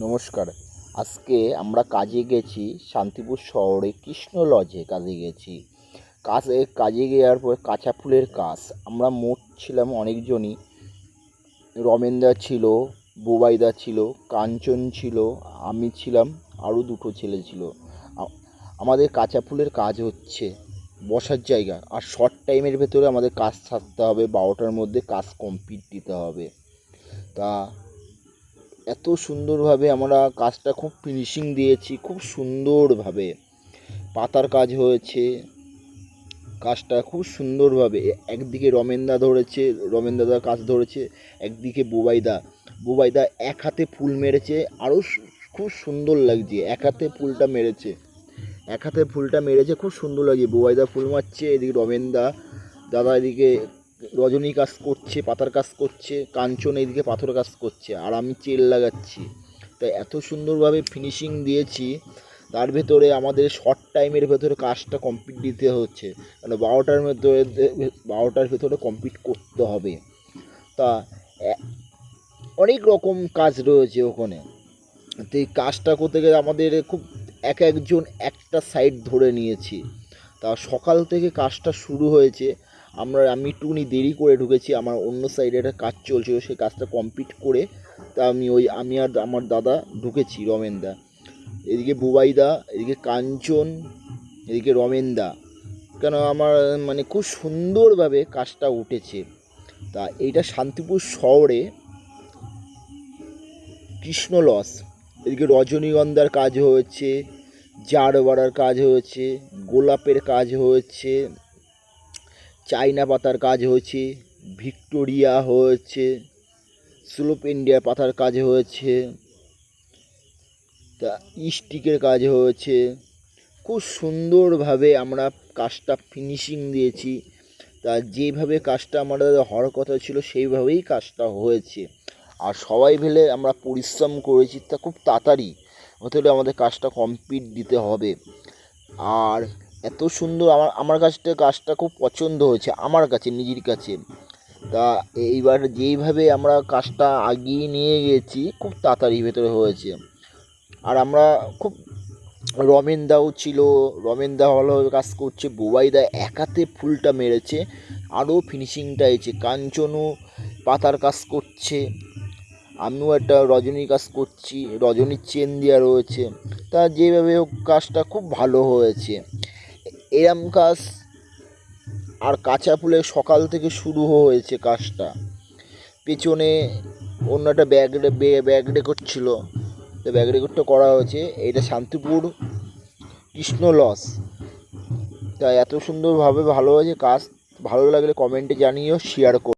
নমস্কার। আজকে আমরা কাজে গেছি শান্তিপুর শহরে কৃষ্ণ লজে কাজে গেছি। কাজে যাওয়ার পর কাঁচা ফুলের কাজ আমরা মোট ছিলাম অনেকজনই। রমেনদা ছিল, বুবাইদা ছিল, কাঞ্চন ছিল, আমি ছিলাম, আরও দুটো ছেলে ছিল। আমাদের কাঁচা ফুলের কাজ হচ্ছে বসার জায়গা, আর শর্ট টাইমের ভেতরে আমাদের কাজ সারতে হবে, 12টার মধ্যে কাজ কমপ্লিট দিতে হবে। তা এত সুন্দরভাবে আমরা কাজটা খুব ফিনিশিং দিয়েছি, খুব সুন্দরভাবে পাতার কাজ হয়েছে। কাজটা খুব সুন্দরভাবে একদিকে রমেন দাদা কাজ ধরেছে, একদিকে বুবাইদা এক হাতে ফুল মেরেছে, আরও খুব সুন্দর লাগছে। এক হাতে ফুলটা মেরেছে খুব সুন্দর লাগছে। বুবাইদা ফুল মারছে, এদিকে দাদা এদিকে রজনী কাজ করছে, পাতার কাজ করছে, কাঞ্চন এইদিকে পাথর কাজ করছে, আর আমি চেল লাগাচ্ছি। তাই এত সুন্দরভাবে ফিনিশিং দিয়েছি। তার ভেতরে আমাদের শর্ট টাইমের ভেতরে কাজটা কমপ্লিট দিতে হচ্ছে, কারণ 12টার ভেতরে কমপ্লিট করতে হবে। তা অনেক রকম কাজ রয়েছে ওখানে। তো এই কাজটা করতে গেলে আমাদের খুব একজন একটা সাইড ধরে নিয়েছি। তা সকাল থেকে কাজটা শুরু হয়েছে। আমি একটুখানি দেরি করে ঢুকেছি, আমার অন্য সাইডে একটা কাজ চলছিল, সেই কাজটা কমপ্লিট করে তা আমি আর আমার দাদা ঢুকেছি, রমেনদা, এদিকে বুবাইদা, এদিকে কাঞ্চন, এদিকে রমেনদা। কেন আমার খুব সুন্দরভাবে কাজটা উঠেছে। তা এইটা শান্তিপুর শহরে কৃষ্ণ লজ। এদিকে রজনীগন্ধার কাজ হয়েছে, জারবারার কাজ হয়েছে, গোলাপের কাজ হয়েছে, চাইনা পাতার কাজ হয়েছে, ভিক্টোরিয়া হয়েছে, স্লোপ ইন্ডিয়া পাতার কাজ হয়েছে, তা স্টিকের কাজ হয়েছে। খুব সুন্দরভাবে আমরা কাজটা ফিনিশিং দিয়েছি। তা যেভাবে কাজটা আমাদের হওয়ার কথা ছিল সেইভাবেই কাজটা হয়েছে। আর সবাই মিলে আমরা পরিশ্রম করেছি, তা খুব তাড়াতাড়ি হতে আমাদের কাজটা কমপ্লিট দিতে হবে। আর এত সুন্দর আমার কাজটা খুব পছন্দ হয়েছে আমার কাছে, নিজের কাছে। তা এইবার যেইভাবে আমরা কাজটা এগিয়ে নিয়ে গেছি খুব তাড়াতাড়ি ভেতরে হয়েছে। আর আমরা খুব রমেনদা ভালোভাবে কাজ করছে, বুবাইদা এক হাতে ফুলটা মেরেছে, আরও ফিনিশিংটা এসেছে। কাঞ্চনও পাতার কাজ করছে, আমিও একটা রজনীর কাজ করছি, রজনীর চেন দেওয়া রয়েছে। তা যেভাবে হোক কাজটা খুব ভালো হয়েছে। এরম কাজ আর কাঁচা ফুলে সকাল থেকে শুরু হয়েছে কাজটা। পেছনে অন্য একটা ব্যাগ রেকর্ড ছিল, তো ব্যাগ রেকর্ডটা করা হয়েছে। এটা শান্তিপুর কৃষ্ণ লজ। তা এত সুন্দরভাবে ভালো হয়েছে কাজ। ভালো লাগলে কমেন্টে জানিও, শেয়ার করো।